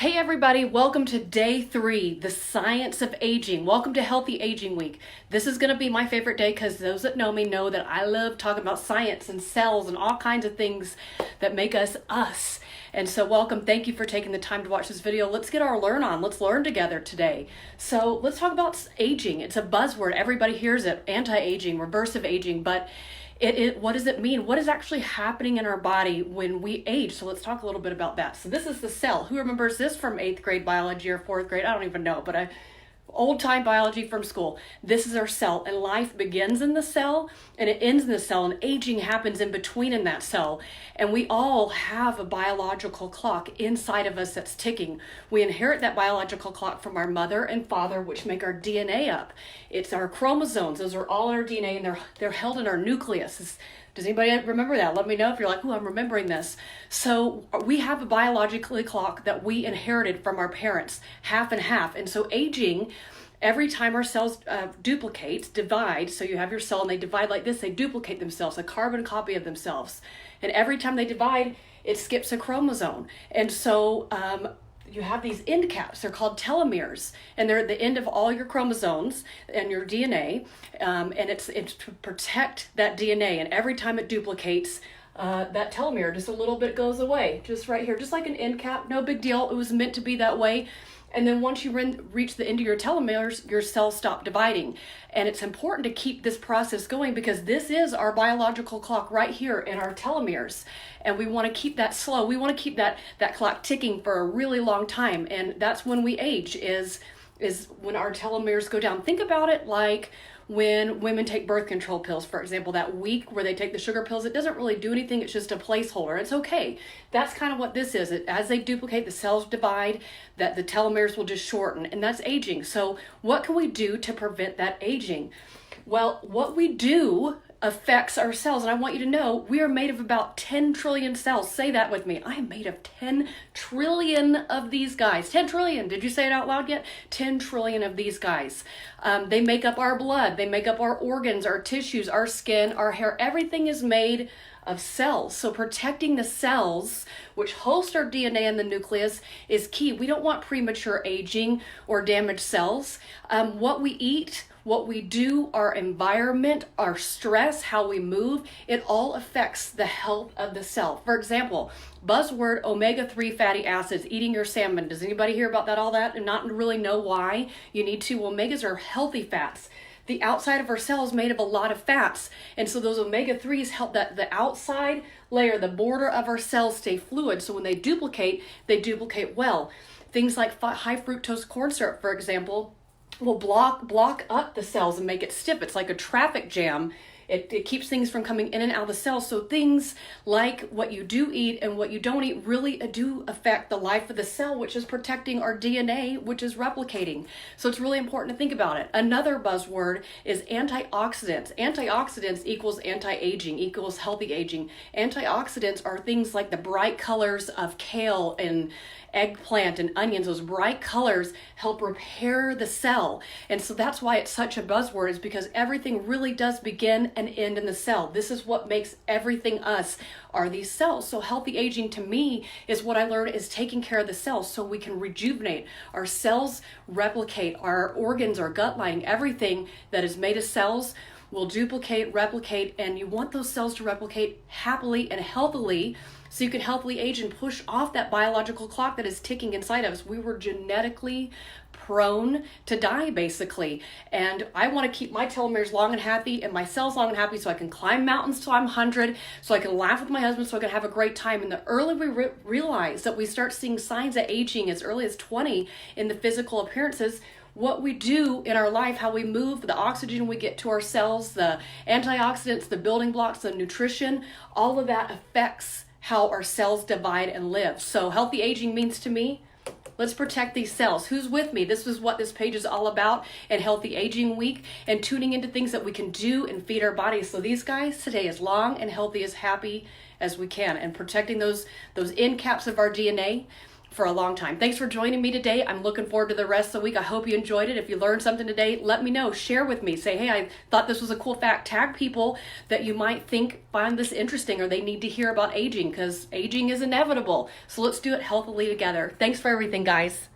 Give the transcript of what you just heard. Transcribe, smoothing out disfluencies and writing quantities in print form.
Hey everybody, welcome to day 3, the science of aging. Welcome to Healthy Aging Week. This is going to be my favorite day because those that know me know that I love talking about science and cells and all kinds of things that make us us. And so welcome, thank you for taking the time to watch this video. Let's get our learn on, let's learn together today. So let's talk about aging. It's a buzzword, everybody hears it, anti-aging, reversive aging, but what does it mean? What is actually happening in our body when we age? So let's talk a little bit about that. So this is the cell. Who remembers this from 8th grade biology or 4th grade? I don't even know, but old-time biology from school. This is our cell, and life begins in the cell and it ends in the cell, and aging happens in between in that cell. And we all have a biological clock inside of us that's ticking. We inherit that biological clock from our mother and father, which make our DNA up. It's our chromosomes. Those are all in our DNA, and they're held in our nucleus. Does anybody remember that? Let me know if you're like, oh, I'm remembering this. So we have a biological clock that we inherited from our parents, half and half. And so aging, every time our cells divide, so you have your cell and they divide like this, they duplicate themselves, a carbon copy of themselves. And every time they divide, it skips a chromosome. And so you have these end caps. They're called telomeres, and they're at the end of all your chromosomes and your DNA, and it's to protect that DNA. And every time it duplicates, that telomere, just a little bit goes away, just right here, just like an end cap. No big deal. It was meant to be that way. And then once you reach the end of your telomeres, your cells stop dividing. And it's important to keep this process going because this is our biological clock right here in our telomeres. And we want to keep that slow. We want to keep that clock ticking for a really long time. And that's when we age, is when our telomeres go down. Think about it like when women take birth control pills, for example, that week where they take the sugar pills, it doesn't really do anything. It's just a placeholder. It's okay. That's kind of what this is. As they duplicate, the cells divide, that the telomeres will just shorten, and that's aging. So what can we do to prevent that aging? Well, what we do affects our cells, and I want you to know we are made of about 10 trillion cells. Say that with me. I am made of 10 trillion of these guys. 10 trillion. Did you say it out loud yet? 10 trillion of these guys. They make up our blood. They make up our organs, our tissues, our skin, our hair. Everything is made of cells. So protecting the cells, which host our DNA in the nucleus, is key. We don't want premature aging or damaged cells. What we eat, what we do, our environment, our stress, how we move, it all affects the health of the cell. For example, buzzword omega-3 fatty acids, eating your salmon. Does anybody hear about that, all that, and not really know why you need to? Omegas are healthy fats. The outside of our cell is made of a lot of fats. And so those omega-3s help that the outside layer, the border of our cells, stay fluid. So when they duplicate well. Things like high fructose corn syrup, for example, will block up the cells and make it stiff. It's like a traffic jam. It keeps things from coming in and out of the cells. So things like what you do eat and what you don't eat really do affect the life of the cell, which is protecting our DNA, which is replicating. So it's really important to think about it. Another buzzword is antioxidants. Antioxidants equals anti-aging, equals healthy aging. Antioxidants are things like the bright colors of kale and eggplant and onions. Those bright colors help repair the cell. And so that's why it's such a buzzword, is because everything really does begin and end in the cell. This is what makes everything us, are these cells. So healthy aging to me is what I learned is taking care of the cells so we can rejuvenate. Our cells replicate, our organs, our gut lining, everything that is made of cells will duplicate, replicate, and you want those cells to replicate happily and healthily so you can healthily age and push off that biological clock that is ticking inside of us. We were genetically prone to die, basically. And I want to keep my telomeres long and happy and my cells long and happy so I can climb mountains till I'm 100, so I can laugh with my husband, so I can have a great time. And the early we realize that we start seeing signs of aging as early as 20 in the physical appearances, what we do in our life, how we move, the oxygen we get to our cells, the antioxidants, the building blocks, the nutrition, all of that affects how our cells divide and live. So healthy aging means to me, let's protect these cells. Who's with me? This is what this page is all about in Healthy Aging Week, and tuning into things that we can do and feed our bodies. So these guys today, as long and healthy, as happy as we can, and protecting those end caps of our DNA. for a long time. Thanks for joining me today. I'm looking forward to the rest of the week. I hope you enjoyed it. If you learned something today, let me know. Share with me. Say, hey, I thought this was a cool fact. Tag people that you might think find this interesting or they need to hear about aging, because aging is inevitable. So let's do it healthily together. Thanks for everything, guys.